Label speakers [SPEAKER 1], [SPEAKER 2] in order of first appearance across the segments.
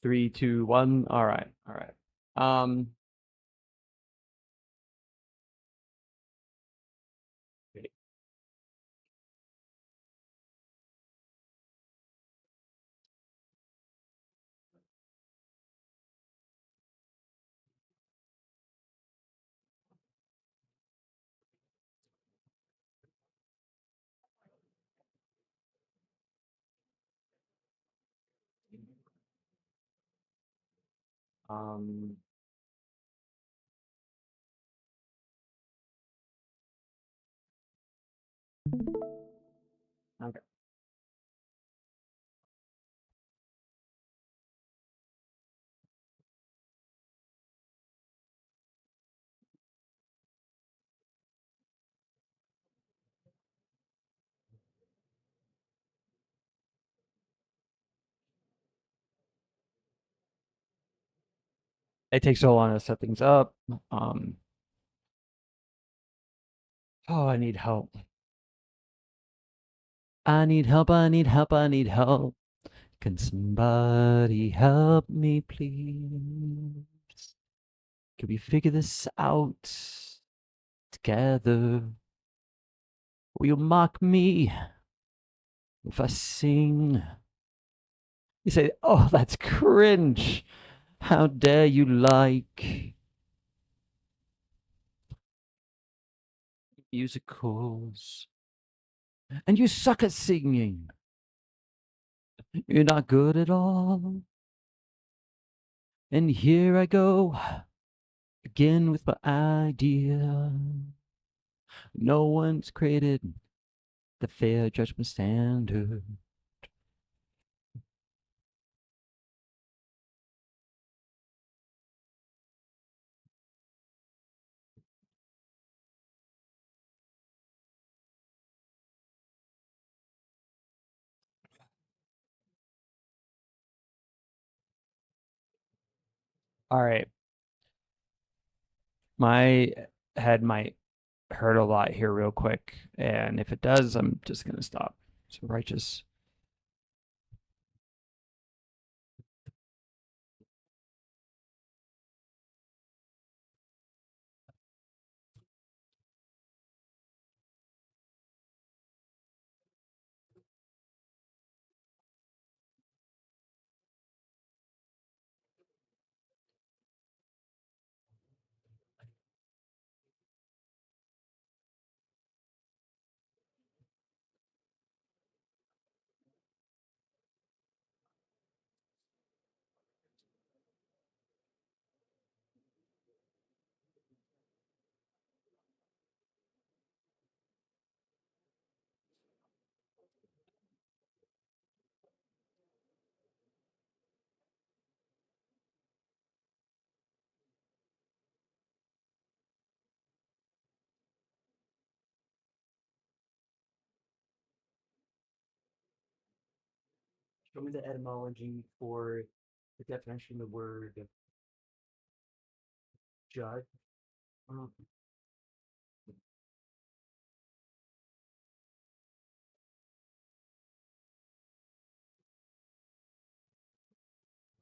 [SPEAKER 1] Three, two, one. All right. All right. Um, um, okay. It takes so long to set things up. Um, oh, I need help. I need help. I need help. I need help. Can somebody help me, please? Can we figure this out together? Will you mock me if I sing? You say, oh, that's cringe. How dare you like musicals? And you suck at singing. You're not good at all. And here I go again with my idea. No one's created the fair judgment standard. All right. My head might hurt a lot here, real quick. And if it does, I'm just going to stop. So, righteous. Show me the etymology for the definition of the word judge. Um,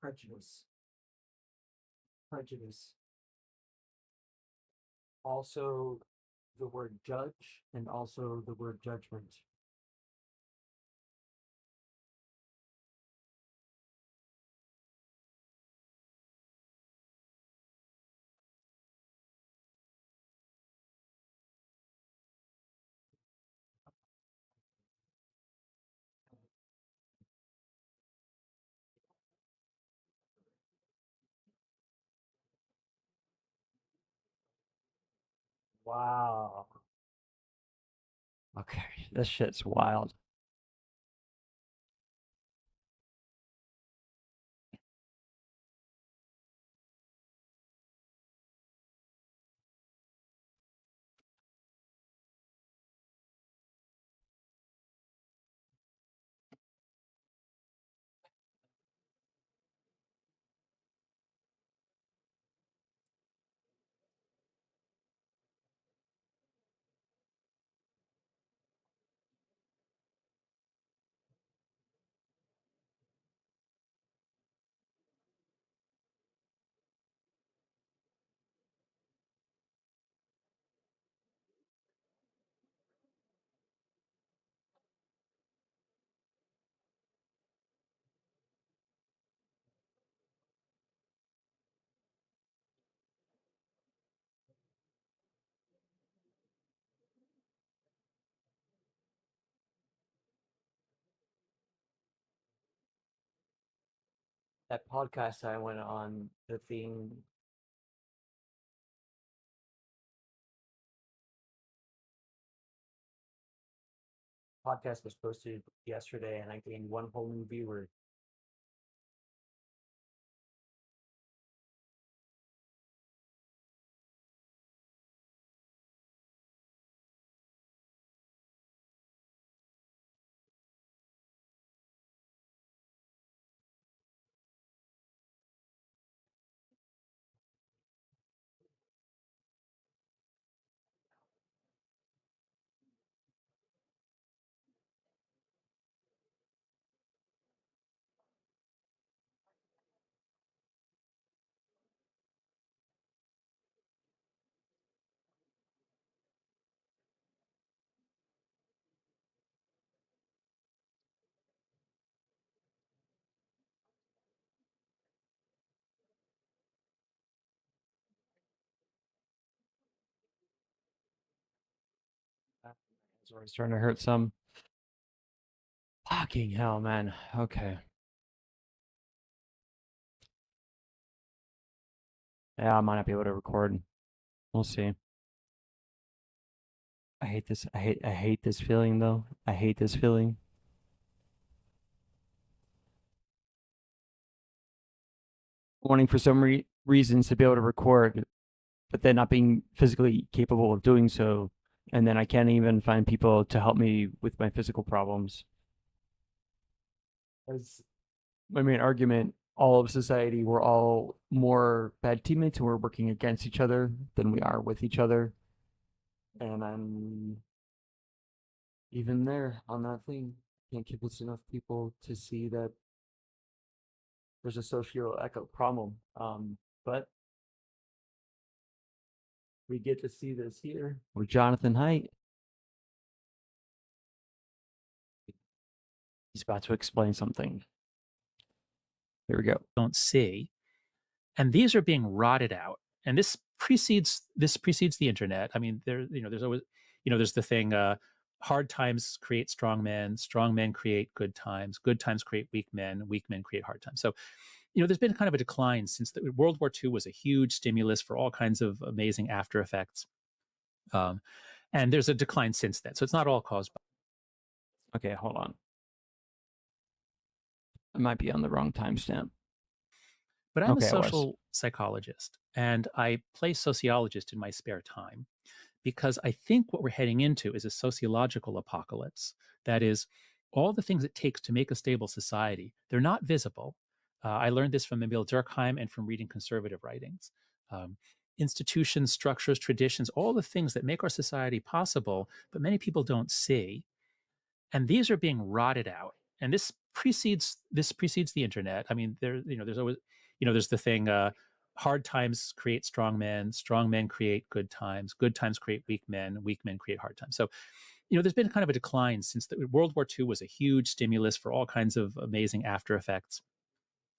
[SPEAKER 1] prejudice. Prejudice. Also, the word judge and also the word judgment. Wow. Okay, this shit's wild. that podcast I went on, the theme podcast was posted yesterday, and I gained one whole new viewer. Sorry, it's starting to hurt some. Fucking hell, man. Okay. Yeah, I might not be able to record. We'll see. I hate this. I hate this feeling though. I hate this feeling. Wanting for some reasons to be able to record, but then not being physically capable of doing so. And then I can't even find people to help me with my physical problems. As my main argument, all of society, we're all more bad teammates and we're working against each other than we are with each other. And I'm even there on that thing. Can't convince enough people to see that there's a socio-eco problem. But we get to see this here with Jonathan Haidt. He's about to explain something. Here we go.
[SPEAKER 2] Don't see. And these are being rotted out. And this precedes the internet. I mean, there's always, there's the thing, hard times create strong men create good times create weak men create hard times. So, there's been kind of a decline since World War II was a huge stimulus for all kinds of amazing after effects. And there's a decline since then. So it's not all caused by.
[SPEAKER 1] Okay, hold on. I might be on the wrong timestamp.
[SPEAKER 2] But I'm a social psychologist, and I play sociologist in my spare time because I think what we're heading into is a sociological apocalypse. That is, all the things it takes to make a stable society, they're not visible. I learned this from Emil Durkheim and from reading conservative writings. Institutions, structures, traditions, all the things that make our society possible, but many people don't see. And these are being rotted out. And this precedes the internet. I mean, there's always, there's the thing, hard times create strong men create good times create weak men create hard times. So, there's been kind of a decline since World War II was a huge stimulus for all kinds of amazing after effects.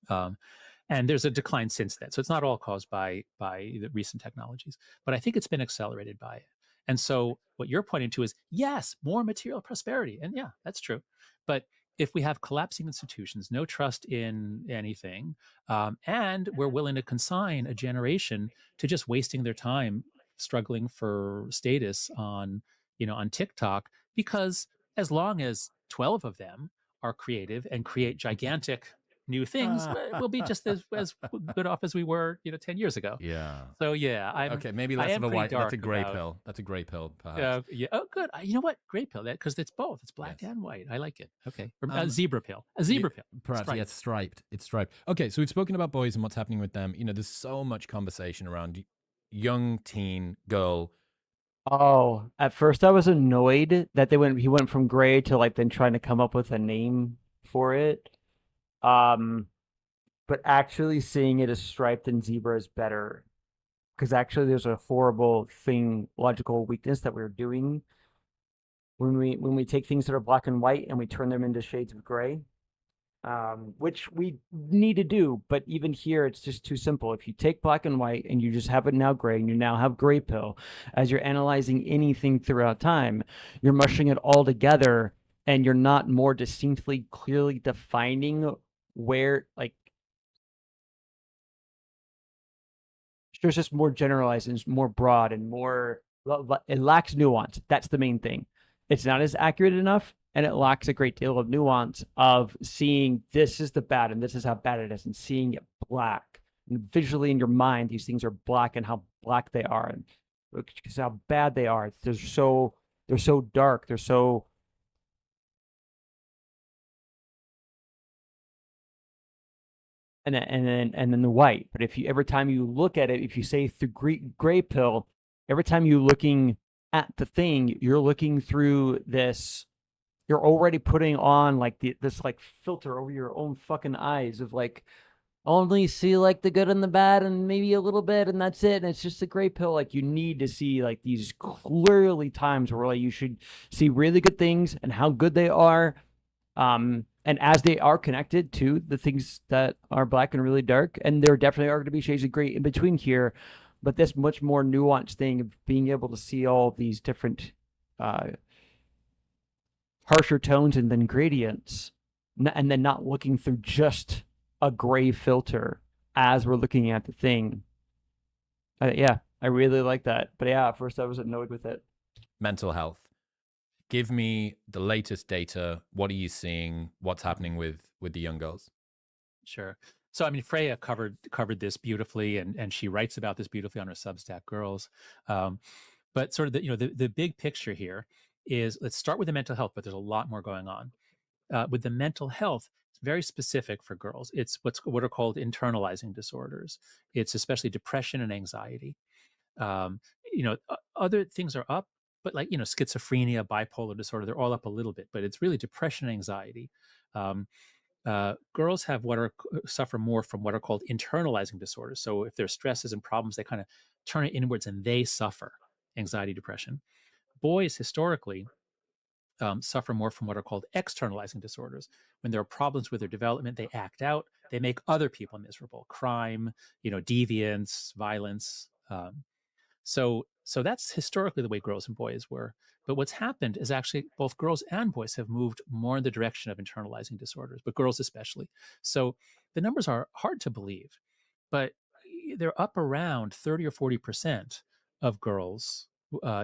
[SPEAKER 2] And there's a decline since then. So it's not all caused by the recent technologies, but I think it's been accelerated by it. And so what you're pointing to is, yes, more material prosperity. And yeah, that's true. But if we have collapsing institutions, no trust in anything, and we're willing to consign a generation to just wasting their time struggling for status on TikTok, because as long as 12 of them are creative and create gigantic new things, we'll be just as good off as we were 10 years ago.
[SPEAKER 3] Yeah.
[SPEAKER 2] So yeah,
[SPEAKER 3] okay, maybe less of a white. That's a gray pill. That's a gray pill, perhaps.
[SPEAKER 2] Yeah. Oh, good. You know what? Gray pill. That because it's both. It's black and white. I like it. Okay. A zebra pill. A zebra pill.
[SPEAKER 3] Perhaps. Striped. Yeah, it's striped. It's striped. Okay, so we've spoken about boys and what's happening with them. There's so much conversation around young teen girl.
[SPEAKER 1] Oh, at first I was annoyed that he went from gray to then trying to come up with a name for it. But actually seeing it as striped and zebra is better, because actually there's a horrible logical weakness that we're doing when we take things that are black and white and we turn them into shades of gray, which we need to do. But even here, it's just too simple. If you take black and white and you just have it now gray, and you now have gray pill, as you're analyzing anything throughout time, you're mushing it all together, and you're not more distinctly, clearly defining where, It's just more generalized and more broad and more. It lacks nuance. That's the main thing. It's not as accurate enough, and it lacks a great deal of nuance of seeing this is the bad and this is how bad it is, and seeing it black and visually in your mind. These things are black and how black they are, and because how bad they are. They're so dark. They're so and then the white. But if you every time you look at it, if you say through gray pill, every time you're looking at the thing, you're looking through this. You're already putting on like this like filter over your own fucking eyes of like only see like the good and the bad and maybe a little bit and that's it. And it's just a gray pill. Like you need to see like these clearly times where like you should see really good things and how good they are, and as they are connected to the things that are black and really dark, and there definitely are going to be shades of gray in between here, but this much more nuanced thing of being able to see all these different uh, harsher tones and then gradients, and then not looking through just a gray filter as we're looking at the thing. Yeah, I really like that. But yeah, at first I was annoyed with it.
[SPEAKER 3] Mental health. Give me the latest data. What are you seeing? What's happening with the young girls?
[SPEAKER 2] Sure. So I mean, Freya covered this beautifully, and she writes about this beautifully on her Substack, Girls. But sort of the big picture here is, let's start with the mental health, but there's a lot more going on. With the mental health, it's very specific for girls. It's what are called internalizing disorders. It's especially depression and anxiety. Um, Other things are up, but like schizophrenia, bipolar disorder, they're all up a little bit. But it's really depression and anxiety. Girls have suffer more from what are called internalizing disorders. So if there's stresses and problems, they kind of turn it inwards and they suffer anxiety, depression. Boys historically suffer more from what are called externalizing disorders. When there are problems with their development, they act out. They make other people miserable. Crime, deviance, violence. So that's historically the way girls and boys were. But what's happened is actually both girls and boys have moved more in the direction of internalizing disorders, but girls especially. So the numbers are hard to believe, but they're up around 30 or 40% of girls,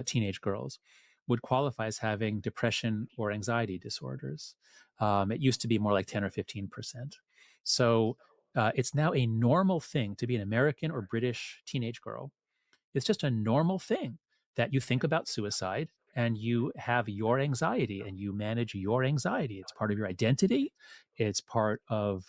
[SPEAKER 2] teenage girls, would qualify as having depression or anxiety disorders. It used to be more like 10 or 15%. So it's now a normal thing to be an American or British teenage girl. It's just a normal thing that you think about suicide and you have your anxiety and you manage your anxiety. It's part of your identity. It's part of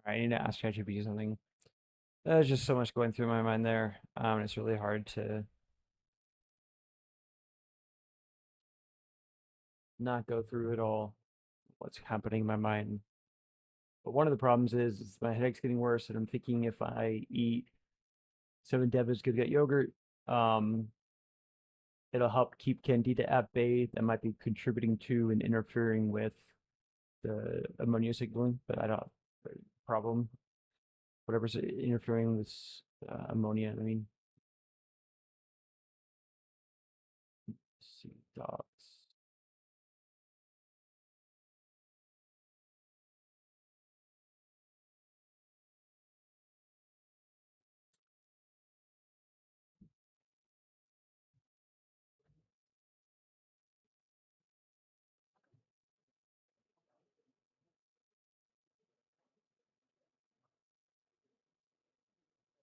[SPEAKER 1] All right, I need to ask ChatGPT something. There's just so much going through my mind there. It's really hard to not go through it all. What's happening in my mind? But one of the problems is my headache's getting worse, and I'm thinking if I eat 7 Devas good gut yogurt, um, it'll help keep candida at bay. That might be contributing to and interfering with the ammonia signaling, but I don't problem. Whatever's interfering with ammonia. I mean, see dogs.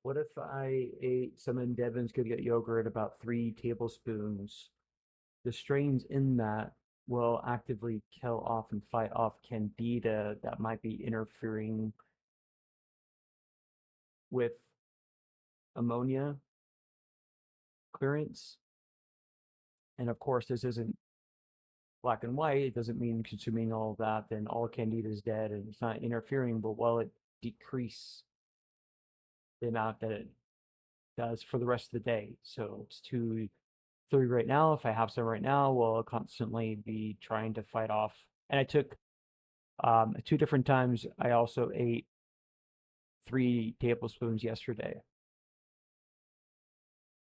[SPEAKER 1] What if I ate some Devon's Good Get yogurt, about 3 tablespoons? The strains in that will actively kill off and fight off candida that might be interfering with ammonia clearance. And of course, this isn't black and white. It doesn't mean consuming all of that, then all candida is dead and it's not interfering, but will it decrease the amount that it does for the rest of the day? So it's 2, 3 right now. If I have some right now, we'll constantly be trying to fight off. And I took 2 different times. I also ate 3 tablespoons yesterday.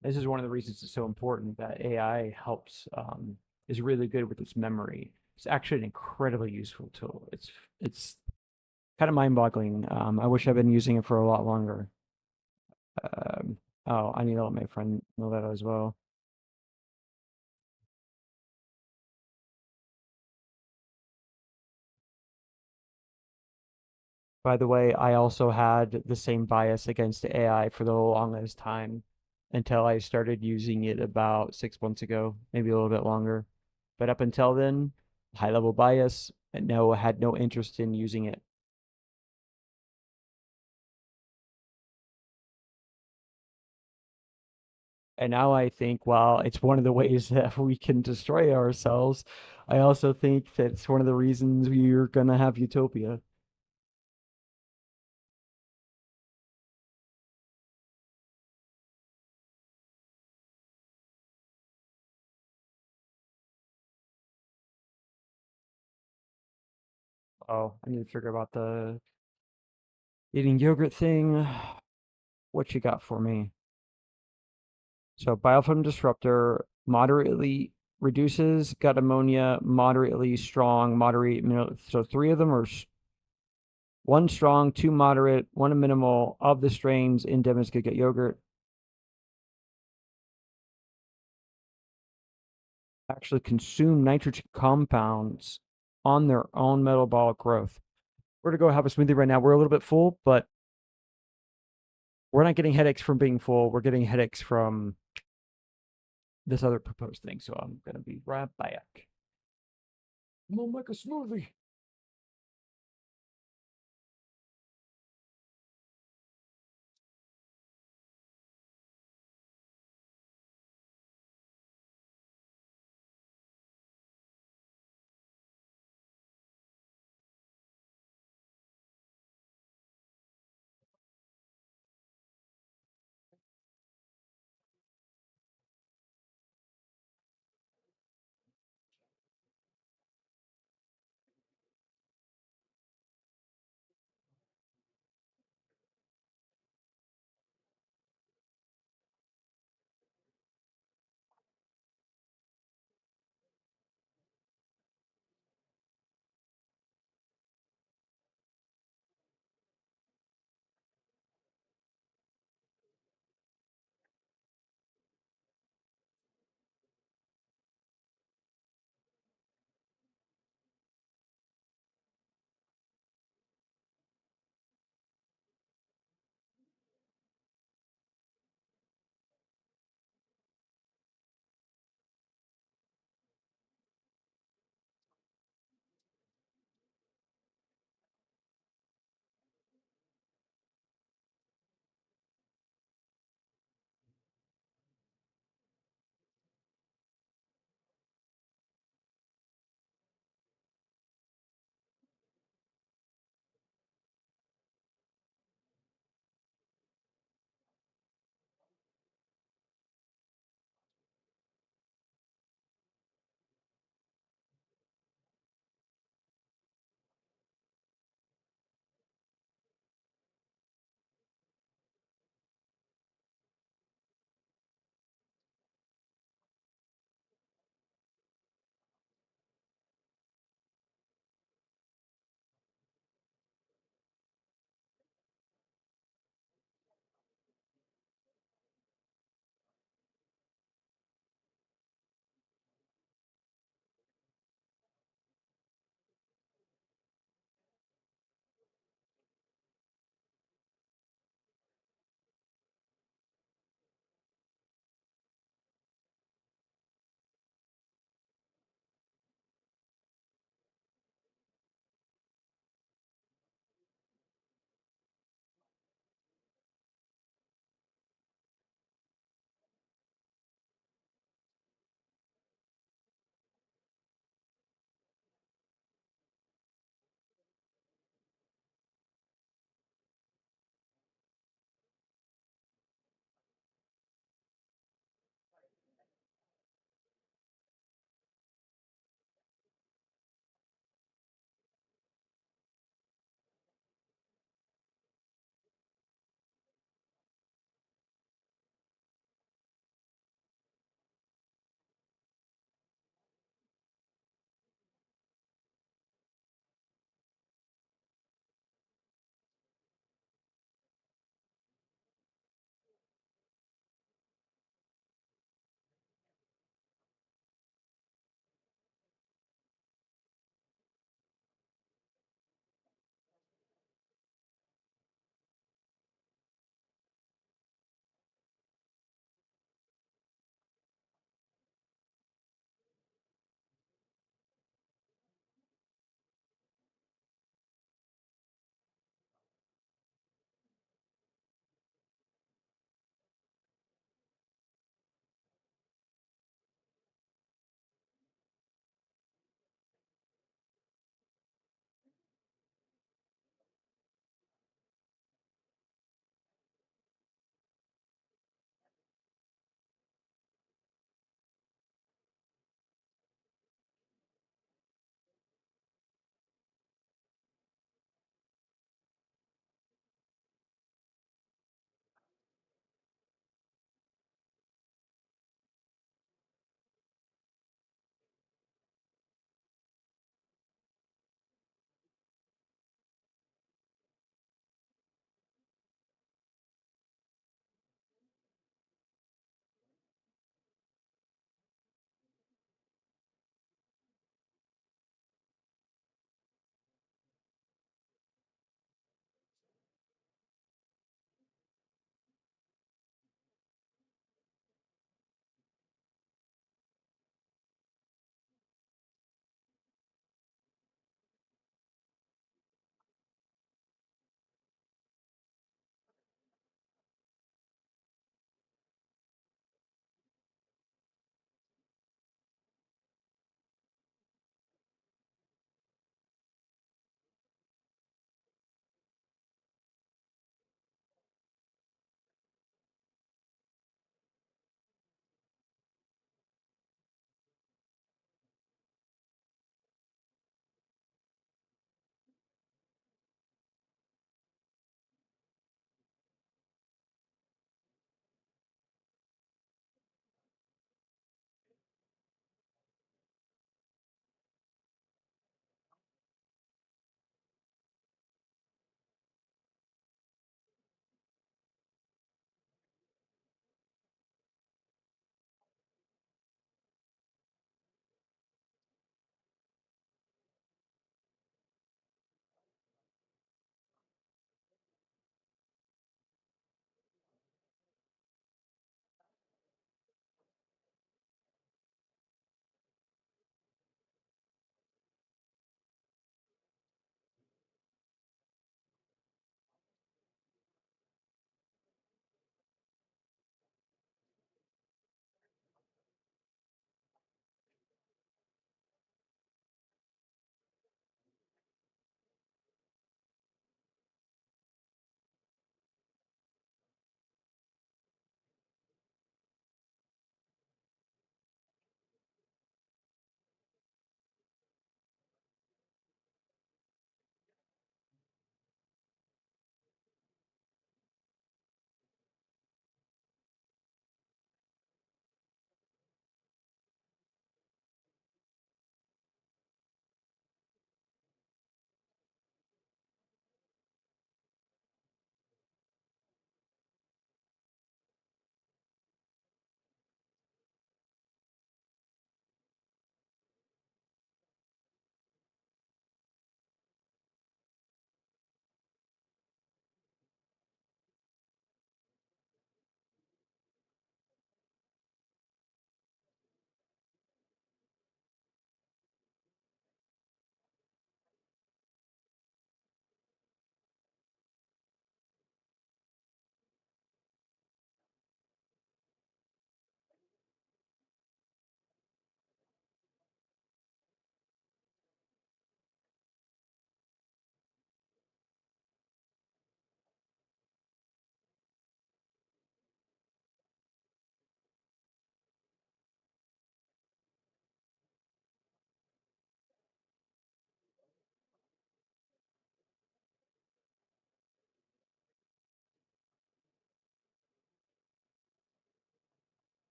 [SPEAKER 1] This is one of the reasons it's so important that AI helps, is really good with its memory. It's actually an incredibly useful tool. It's kind of mind-boggling. I wish I'd been using it for a lot longer. Oh, I need to let my friend know that as well. By the way, I also had the same bias against AI for the longest time until I started using it about 6 months ago, maybe a little bit longer. But up until then, high level bias, and no, had no interest in using it. And now I think, well, it's one of the ways that we can destroy ourselves. I also think that it's one of the reasons we're gonna have Utopia. Oh, I need to figure about the eating yogurt thing. What you got for me? So biofilm disruptor moderately reduces gut ammonia, moderately strong, moderate. So 3 of them are 1 strong, 2 moderate, 1 minimal of the strains in Demon's Good Gut yogurt. Actually consume nitrogen compounds on their own metabolic growth. We're gonna go have a smoothie right now. We're a little bit full, but we're not getting headaches from being full. We're getting headaches from this other proposed thing. So I'm gonna be right back. I'm gonna make a smoothie.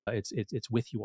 [SPEAKER 2] it's with you